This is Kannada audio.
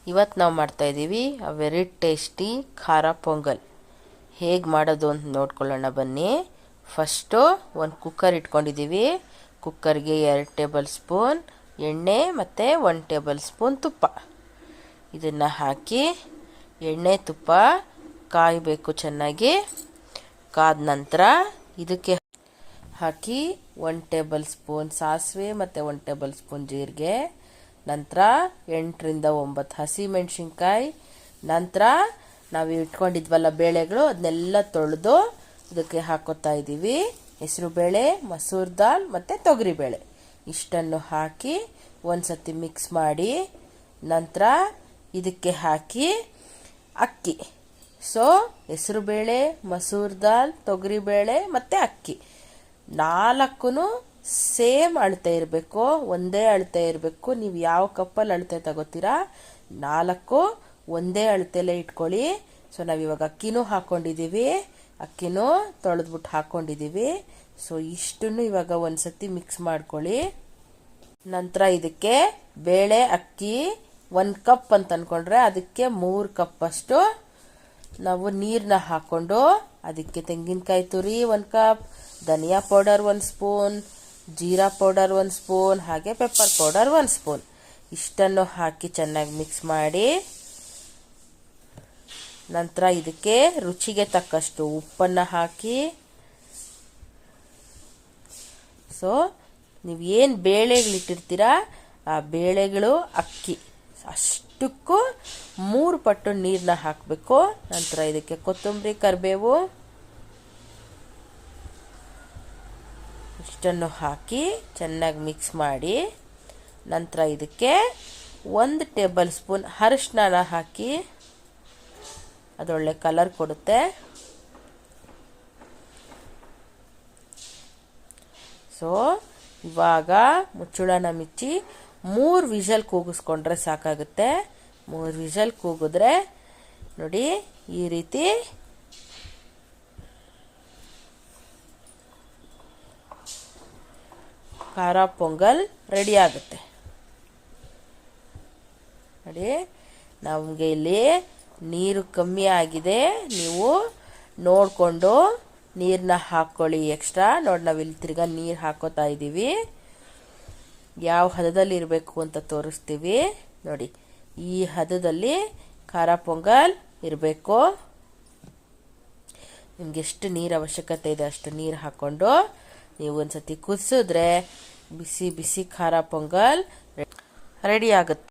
ಇವತ್ತು ನಾವು ಮಾಡ್ತಾ ಇದ್ದೀವಿ ವೆರಿ ಟೇಸ್ಟಿ ಖಾರ ಪೊಂಗಲ್. ಹೇಗೆ ಮಾಡೋದು ಅಂತ ನೋಡ್ಕೊಳ್ಳೋಣ ಬನ್ನಿ. ಫಸ್ಟು ಒಂದು ಕುಕ್ಕರ್ ಇಟ್ಕೊಂಡಿದ್ದೀವಿ. ಕುಕ್ಕರ್ಗೆ 2 ಟೇಬಲ್ ಸ್ಪೂನ್ ಎಣ್ಣೆ ಮತ್ತು 1 ಟೇಬಲ್ ಸ್ಪೂನ್ ತುಪ್ಪ. ಇದನ್ನು ಹಾಕಿ ಎಣ್ಣೆ ತುಪ್ಪ ಕಾಯಬೇಕು ಚೆನ್ನಾಗಿ. ಕಾದ ನಂತರ ಇದಕ್ಕೆ ಹಾಕಿ 1 ಟೇಬಲ್ ಸ್ಪೂನ್ ಸಾಸಿವೆ ಮತ್ತು 1 ಟೇಬಲ್ ಸ್ಪೂನ್ ಜೀರಿಗೆ, ನಂತರ 8 ರಿಂದ 9 ಹಸಿಮೆಣಸಿನ್ಕಾಯಿ, ನಂತರ ನಾವು ಇಟ್ಕೊಂಡಿದ್ವಲ್ಲ ಬೇಳೆಗಳು ಅದನ್ನೆಲ್ಲ ತೊಳೆದು ಇದಕ್ಕೆ ಹಾಕೋತಾ ಇದ್ದೀವಿ. ಹೆಸರುಬೇಳೆ, ಮಸೂರ್ ದಾಲ್ ಮತ್ತು ತೊಗರಿಬೇಳೆ ಇಷ್ಟನ್ನು ಹಾಕಿ ಒಂದ್ಸತಿ ಮಿಕ್ಸ್ ಮಾಡಿ, ನಂತರ ಇದಕ್ಕೆ ಹಾಕಿ ಅಕ್ಕಿ. ಸೊ ಹೆಸರುಬೇಳೆ, ಮಸೂರ್ ದಾಲ್, ತೊಗರಿಬೇಳೆ ಮತ್ತು ಅಕ್ಕಿ 4 ಸೇಮ್ ಅಳತೆ ಇರಬೇಕು, ಒಂದೇ ಅಳತೆ ಇರಬೇಕು. ನೀವು ಯಾವ ಕಪ್ಪಲ್ಲಿ ಅಳತೆ ತಗೋತೀರಾ 4 ಒಂದೇ ಅಳತೆಯಲ್ಲೇ ಇಟ್ಕೊಳ್ಳಿ. ಸೊ ನಾವಿವಾಗ ಅಕ್ಕಿನೂ ಹಾಕ್ಕೊಂಡಿದ್ದೀವಿ, ಅಕ್ಕಿನೂ ತೊಳೆದ್ಬಿಟ್ಟು ಹಾಕ್ಕೊಂಡಿದ್ದೀವಿ. ಸೊ ಇಷ್ಟನ್ನು ಇವಾಗ ಒಂದ್ಸತಿ ಮಿಕ್ಸ್ ಮಾಡ್ಕೊಳ್ಳಿ. ನಂತರ ಇದಕ್ಕೆ ಬೇಳೆ ಅಕ್ಕಿ 1 ಕಪ್ ಅಂತ ಅಂದ್ಕೊಂಡ್ರೆ ಅದಕ್ಕೆ 3 ಕಪ್ಪಷ್ಟು ನಾವು ನೀರನ್ನ ಹಾಕ್ಕೊಂಡು ಅದಕ್ಕೆ ತೆಂಗಿನಕಾಯಿ ತುರಿ 1 ಕಪ್, ಧನಿಯಾ ಪೌಡರ್ 1 ಸ್ಪೂನ್, ಜೀರಾ ಪೌಡರ್ 1 ಸ್ಪೂನ್, ಹಾಗೆ ಪೆಪ್ಪರ್ ಪೌಡರ್ 1 ಸ್ಪೂನ್ ಇಷ್ಟನ್ನು ಹಾಕಿ ಚೆನ್ನಾಗಿ ಮಿಕ್ಸ್ ಮಾಡಿ, ನಂತರ ಇದಕ್ಕೆ ರುಚಿಗೆ ತಕ್ಕಷ್ಟು ಉಪ್ಪನ್ನು ಹಾಕಿ. ಸೊ ನೀವು ಏನು ಬೇಳೆಗಳಿಟ್ಟಿರ್ತೀರಾ ಆ ಬೇಳೆಗಳು ಅಕ್ಕಿ ಅಷ್ಟಕ್ಕೂ 3 ಪಟ್ಟು ನೀರನ್ನ ಹಾಕಬೇಕು. ನಂತರ ಇದಕ್ಕೆ ಕೊತ್ತಂಬರಿ, ಕರಿಬೇವು ಇಷ್ಟನ್ನು ಹಾಕಿ ಚೆನ್ನಾಗಿ ಮಿಕ್ಸ್ ಮಾಡಿ, ನಂತರ ಇದಕ್ಕೆ 1 ಟೇಬಲ್ ಸ್ಪೂನ್ ಅರಿಶಿನ ಹಾಕಿ, ಅದೊಳ್ಳೆ ಕಲರ್ ಕೊಡುತ್ತೆ. ಸೊ ಇವಾಗ ಮುಚ್ಚಳನ ಮುಚ್ಚಿ 3 ವಿಷಲ್ ಕೂಗಿಸ್ಕೊಂಡ್ರೆ ಸಾಕಾಗುತ್ತೆ. 3 ವಿಷಲ್ ಕೂಗಿದ್ರೆ ನೋಡಿ ಈ ರೀತಿ ಖಾರ ಪೊಂಗಲ್ ರೆಡಿ ಆಗುತ್ತೆ. ನೋಡಿ ನಮಗೆ ಇಲ್ಲಿ ನೀರು ಕಮ್ಮಿ ಆಗಿದೆ, ನೀವು ನೋಡಿಕೊಂಡು ನೀರನ್ನ ಹಾಕ್ಕೊಳ್ಳಿ ಎಕ್ಸ್ಟ್ರಾ. ನೋಡಿ ನಾವಿಲ್ಲಿ ತಿರ್ಗಾ ನೀರು ಹಾಕೋತಾ ಇದ್ದೀವಿ. ಯಾವ ಹದದಲ್ಲಿ ಇರಬೇಕು ಅಂತ ತೋರಿಸ್ತೀವಿ ನೋಡಿ. ಈ ಹದದಲ್ಲಿ ಖಾರ ಪೊಂಗಲ್ ಇರಬೇಕು. ನಿಮ್ಗೆ ಎಷ್ಟು ನೀರು ಅವಶ್ಯಕತೆ ಇದೆ ಅಷ್ಟು ನೀರು ಹಾಕ್ಕೊಂಡು ನೀವು ಒಂದ್ಸತಿ ಕುದಿಸಿದ್ರೆ ಬಿಸಿ ಬಿಸಿ ಖಾರ ಪೊಂಗಲ್ ರೆಡಿ ಆಗುತ್ತೆ.